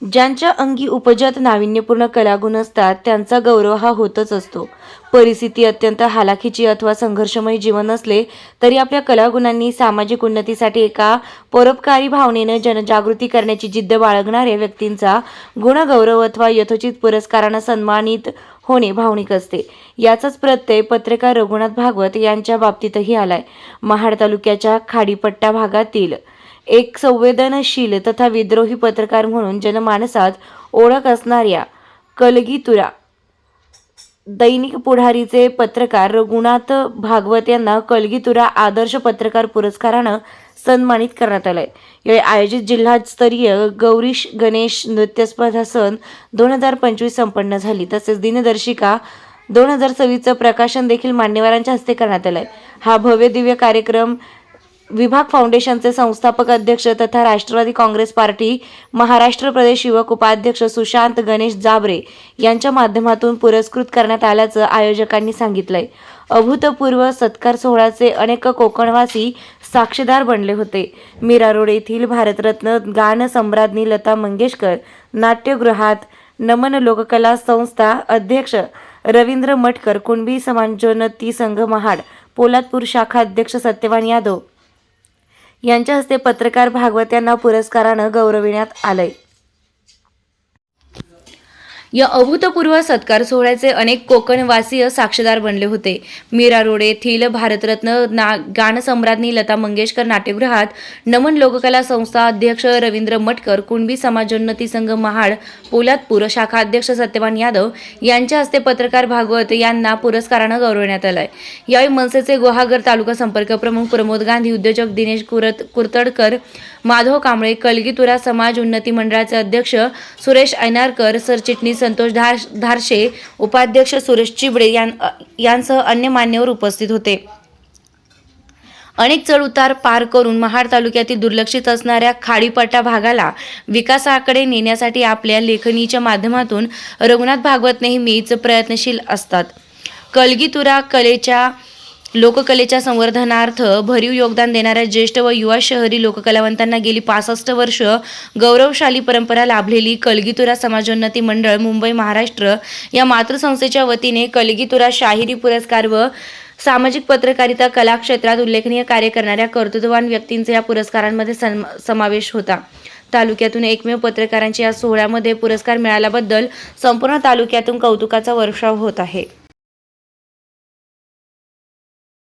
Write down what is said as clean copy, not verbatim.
ज्यांच्या अंगी उपजत नाविन्यपूर्ण कलागुण असतात त्यांचा गौरव हा होतच असतो. परिस्थिती अत्यंत हालाखीची अथवा संघर्षमय जीवन असले तरी आपल्या कलागुणांनी सामाजिक उन्नतीसाठी एका परोपकारी भावनेनं जनजागृती करण्याची जिद्द बाळगणाऱ्या व्यक्तींचा गुणगौरव अथवा यथोचित पुरस्कारानं सन्मानित होणे भावनिक असते. याचाच प्रत्यय पत्रकार रघुनाथ भागवत यांच्या बाबतीतही आलाय. महाड तालुक्याच्या खाडीपट्टा भागातील एक संवेदनशील तथा विद्रोही पत्रकार म्हणून जनमानसात ओळख असणाऱ्या कलगीतुरा दैनिक पुढारीचे पत्रकार रघुनाथ भागवत यांना कलगीतुरा आदर्श पत्रकार पुरस्कारानं सन्मानित करण्यात आलंय. यावेळी आयोजित जिल्हास्तरीय गौरीश गणेश नृत्य स्पर्धा सन 2025 संपन्न झाली. तसेच दिनदर्शिका 2026चं प्रकाशन देखील मान्यवरांच्या हस्ते करण्यात आलंय. हा भव्य दिव्य कार्यक्रम विभाग फाउंडेशनचे संस्थापक अध्यक्ष तथा राष्ट्रवादी काँग्रेस पार्टी महाराष्ट्र प्रदेश युवक उपाध्यक्ष सुशांत गणेश जाबरे यांच्या माध्यमातून पुरस्कृत करण्यात आल्याचं आयोजकांनी सांगितलंय. अभूतपूर्व सत्कार सोहळ्याचे अनेक कोकणवासी साक्षीदार बनले होते. मीरा रोड येथील भारतरत्न गान सम्राज्ञी लता मंगेशकर नाट्यगृहात नमन लोककला संस्था अध्यक्ष रवींद्र मटकर, कुणबी समाजोन्नती संघ महाड पोलादपूर शाखा अध्यक्ष सत्यवान यादव यांच्या हस्ते पत्रकार भागवत यांना पुरस्कारानं गौरविण्यात आलंय. या अभूतपूर्व सत्कार सोहळ्याचे अनेक कोकणवासीय साक्षीदार बनले होते. मीरा रोड येथील भारतरत्न गानसम्राज्ञी लता मंगेशकर नाट्यगृहात नमन लोककला संस्था अध्यक्ष रवींद्र मटकर, कुणबी समाजोन्नती संघ महाड पोलादपूर शाखा अध्यक्ष सत्यवान यादव यांच्या हस्ते पत्रकार भागवत यांना पुरस्कारानं गौरवण्यात आलंय. यावेळी मनसेचे गुहागर तालुका संपर्क प्रमुख प्रमोद गांधी, उद्योजक दिनेश कुरतडकर, माधव कांबळे, कलगीतुरा समाज उन्नती मंडळाचे अध्यक्ष सुरेश ऐनारकर, सरचिटणीस संतोष धारशे, उपाध्यक्ष सुरेश चिबडे यांसह अन्य मान्यवर उपस्थित होते. अनेक चढउतार पार करून महाड तालुक्यातील दुर्लक्षित असणाऱ्या खाडीपट्टा भागाला विकासाकडे नेण्यासाठी आपल्या लेखणीच्या माध्यमातून रघुनाथ भागवत नेहमीच प्रयत्नशील असतात. कलगीतुरा लोककलेच्या संवर्धनार्थ भरीव योगदान देणाऱ्या ज्येष्ठ व युवा शहरी लोककलावंतांना गेली 65 वर्ष गौरवशाली परंपरा लाभलेली कलगीतुरा समाजोन्नती मंडळ मुंबई महाराष्ट्र या मातृसंस्थेच्या वतीने कलगीतुरा शाहिरी पुरस्कार व सामाजिक पत्रकारिता कला क्षेत्रात उल्लेखनीय कार्य करणाऱ्या कर्तृत्ववान व्यक्तींचा या पुरस्कारांमध्ये समावेश होता. तालुक्यातून एकमेव पत्रकारांच्या या सोहळ्यामध्ये पुरस्कार मिळाल्याबद्दल संपूर्ण तालुक्यातून कौतुकाचा वर्षाव होत आहे.